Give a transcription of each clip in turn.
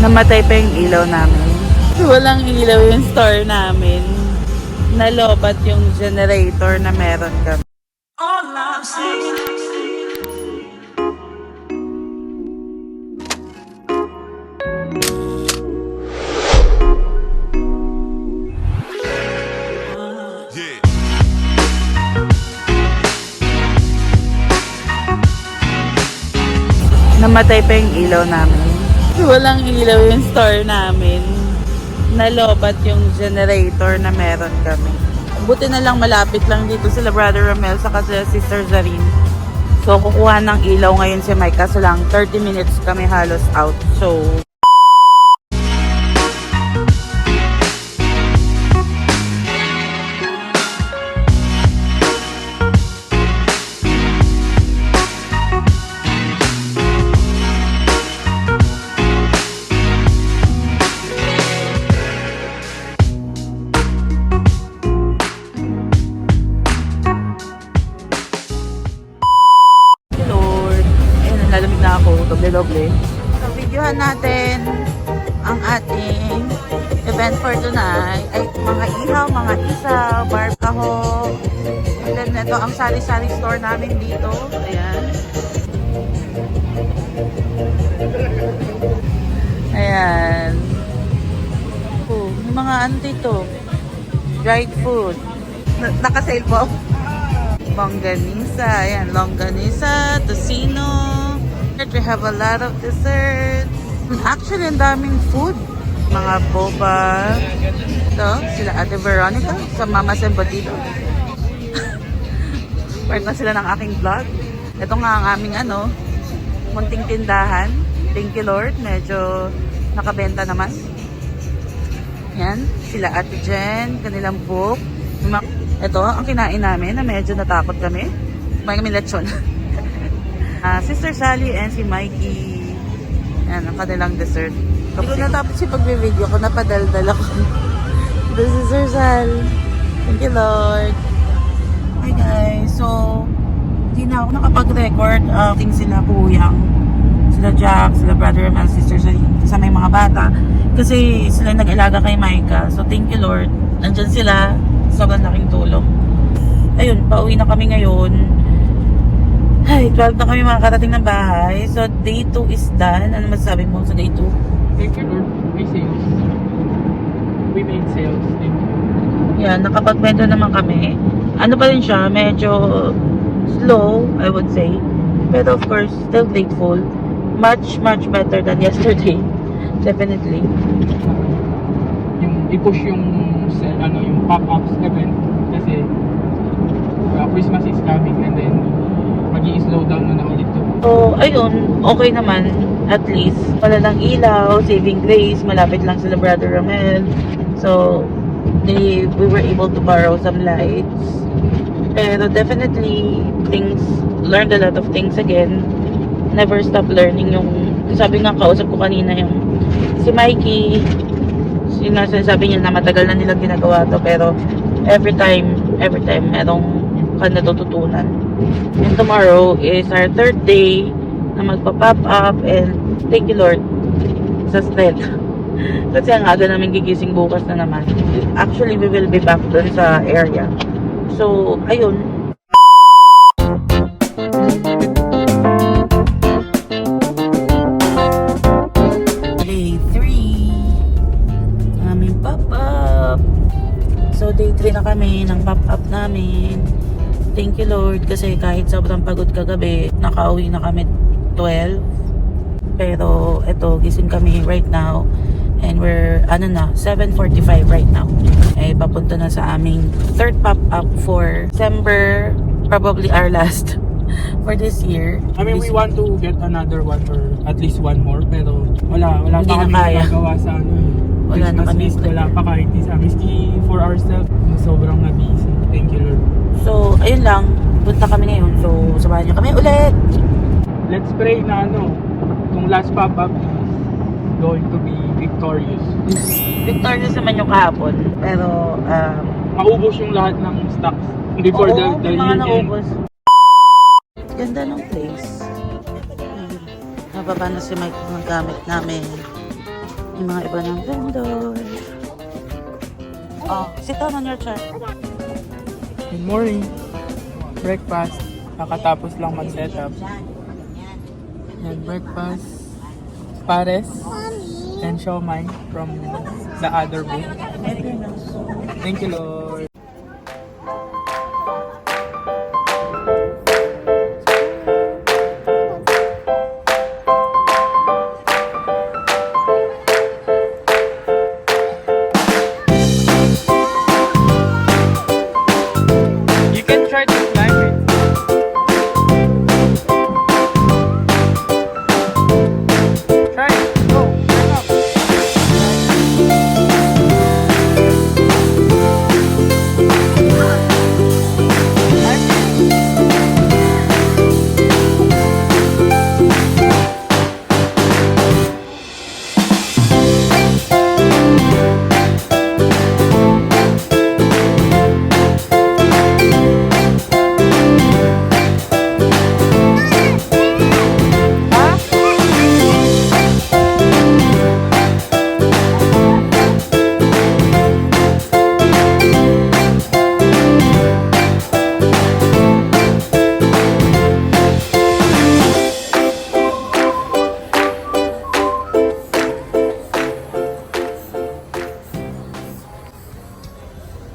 Namatay pa yung ilaw namin. Walang ilaw yung store namin. Nalobat yung generator na meron kami. All I'm saying. Namatay pa yung ilaw namin. Walang ilaw yung store namin. Nalobat yung generator na meron kami. Buti na lang malapit lang dito sila Brother Romel saka sila Sister Zarin. So kukuha ng ilaw ngayon si Mike kaso lang 30 minutes kami halos out. So lalamig na ako, doble-doble. So, videohan natin ang ating event for tonight. Ay, mga ihaw, mga isaw, barkaho. And then, ito ang sari-sari store namin dito. Ayan. Ayan. Oh, may mga ano dito. Dried food. Naka-sale po. Longganisa. Ayan, longganisa, tocino. We have a lot of desserts. Actually, ang daming food. Mga boba. Ito, sila Ate Veronica sa Mama's and Batito. Part na sila ng aking vlog. Ito nga ang aming munting tindahan. Thank you Lord. Medyo nakabenta naman. Yan, sila Ate Jen, kanilang book. Ito, ang kinain namin na medyo natakot kami. May kami lechon. Sister Sally and si Mikey. Yan, ang kanilang dessert. Hindi ko natapos yung pag-video ko, napadaldal ako. The Sister Sal. Thank you Lord. Hi guys, so hindi na ako nakapag-record. Sila Puyang, sila Jack, sila Brother and Sister Sally, kasama yung mga bata. Kasi sila nag-ilaga kay Micah. So thank you Lord. Nandyan sila. Sobrang laking tulong. Ayun, pauwi na kami ngayon. Ay, 12 na kami makakarating ng bahay. So, day 2 is done. Ano masasabi mo sa day 2? Thank you Lord. May sales. We made sales. Thank you. Yan, nakapag-bento naman kami. Ano pa rin siya, medyo slow, I would say. Pero of course, still grateful. Much, much better than yesterday. Definitely. Yung i-push yung pop-ups event kasi Christmas is coming and then mag-i-slow down na ulit to. So, ayun, okay naman. At least, wala lang ilaw, saving grace, malapit lang sila Brother Romel. So, we were able to borrow some lights. Pero definitely, learned a lot of things again. Never stop learning yung, sabi nga kausap ko kanina yung si Mikey, yung sinasabi niya na matagal na nilang ginagawa to, pero every time, merong natututunan. And tomorrow is our 3rd day na magpa-pop up and thank you Lord sa strength. Kasi ang aga namin gigising bukas na naman. Actually, we will be back dun sa area. So, ayun. Day 3 aming pop up. So, day 3 na kami ng pop up namin. Thank you Lord kasi kahit sobrang pagod kagabi, nakauwi na kami 12. Pero eto, gising kami right now and we're 7:45 right now. Eh papunta na sa aming 3rd pop-up for December, probably our last for this year. I mean, we want to get another one or at least one more pero wala Hindi pa na kami kaya. nagagawa sa Wala na kami. Wala pa kahit isa. Miski for ourselves, sobrang na-busy. Thank you Lord. So, ayun lang. Punta kami ngayon. So, samahan niyo kami ulit. Let's pray na itong last pop-up is going to be victorious. Victorious naman yung kahapon. Pero, Maubos yung lahat ng stocks before the may mga year end. naubos. Ganda ng place. Nababa na si Mike ng gamit namin. Yung mga iba ng vendor. Oh, sit down on your chair. Good morning. Breakfast. Nakatapos lang mag-setup. Yan, breakfast. Pares. And siomai from the other booth. Thank you, Lord. You can try to climb it. Try it. Go. Climb up. Climb it. Ha?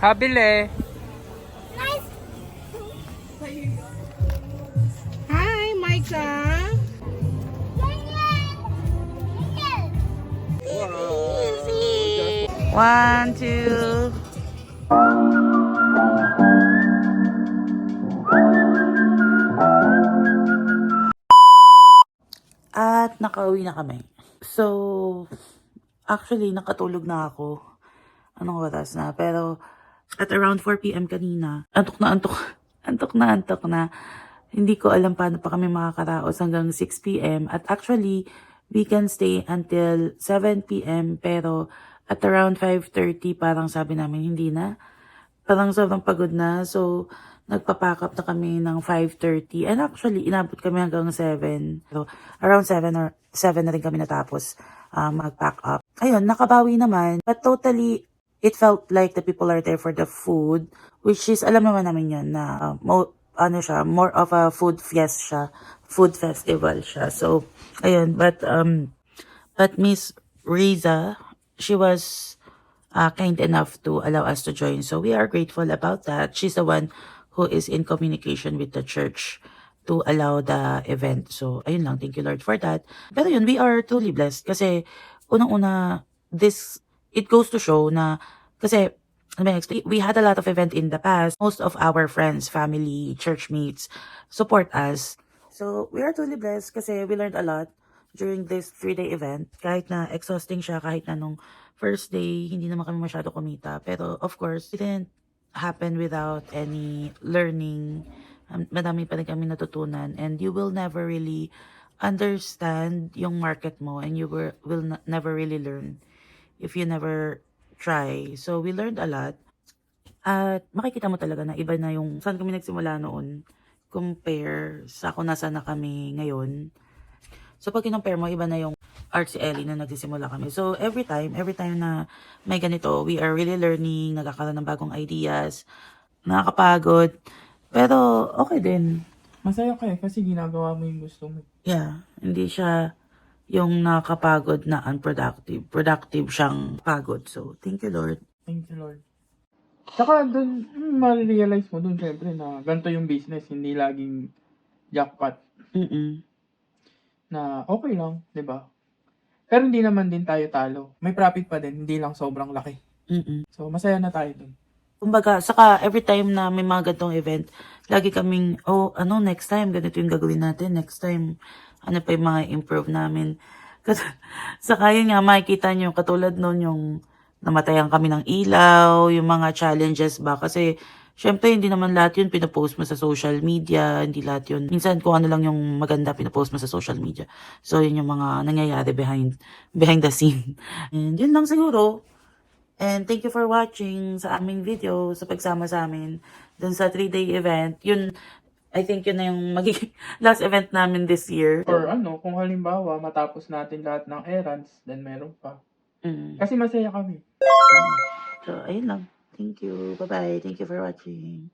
Habile. Hi, Micah. One, two. At nakauwi na kami. So, actually, nakatulog na ako. Anong oras na? Pero, at around 4 p.m. kanina, antok na antok. Antok na antok na. Hindi ko alam paano pa kami makakaraos hanggang 6 p.m. At actually, we can stay until 7 p.m. Pero, at around 5:30, parang sabi namin, hindi na. Parang sobrang pagod na. So, nagpa-pack up na kami ng 5:30. And actually, inabot kami hanggang 7. So, around 7 or 7 na rin kami natapos mag-pack up. Ayun, nakabawi naman. But totally, it felt like the people are there for the food. Which is, alam naman namin yun na more of a food fiesta siya. Food festival siya. So, ayun. But Miss Riza, she was kind enough to allow us to join. So we are grateful about that. She's the one who is in communication with the church to allow the event. So, ayun lang. Thank you, Lord, for that. Pero yun, we are truly blessed. Kasi, unang-una, it goes to show na, kasi, we had a lot of event in the past. Most of our friends, family, church mates, support us. So, we are truly blessed kasi we learned a lot during this 3-day event. Kahit na exhausting siya, kahit na nung first day, hindi naman kami masyado kumita. Pero, of course, it didn't happen without any learning. Madami pa rin kami natutunan. And you will never really understand yung market mo, and you will never really learn if you never try. So, we learned a lot. At makikita mo talaga na iba na yung saan kami nagsimula noon compare sa kung nasa na kami ngayon. So, pag kinompare mo, iba na yung Arts Ellie na nagsisimula kami. So, every time na may ganito, we are really learning, nagkakaroon ng bagong ideas, nakakapagod, pero okay din. Masaya ka kasi ginagawa mo yung gusto mo. Yeah, hindi siya yung nakakapagod na unproductive. Productive siyang pagod. So, thank you, Lord. Thank you, Lord. Saka doon, ma-realize mo doon syempre na ganito yung business, hindi laging jackpot. Na okay lang, di ba? Pero hindi naman din tayo talo. May profit pa din, hindi lang sobrang laki. So, masaya na tayo doon. Kumbaga, saka every time na may mga ganitong event, lagi kaming, next time, ganito yung gagawin natin. Next time, ano pa yung mga improve namin. Saka yun nga, makikita nyo, katulad nun yung namatayan kami ng ilaw, yung mga challenges ba. Kasi, syempre, hindi naman lahat yun pinapost mo sa social media. Hindi lahat yun. Minsan, kung ano lang yung maganda, pinapost mo sa social media. So, yun yung mga nangyayari behind the scene. And yun lang siguro. And thank you for watching sa aming video, sa pagsama sa amin dun sa 3-day event. Yun, I think yun na yung magiging last event namin this year. Or kung halimbawa, matapos natin lahat ng errands, then meron pa. Mm. Kasi masaya kami. So, ayun lang. Thank you. Bye-bye. Thank you for watching.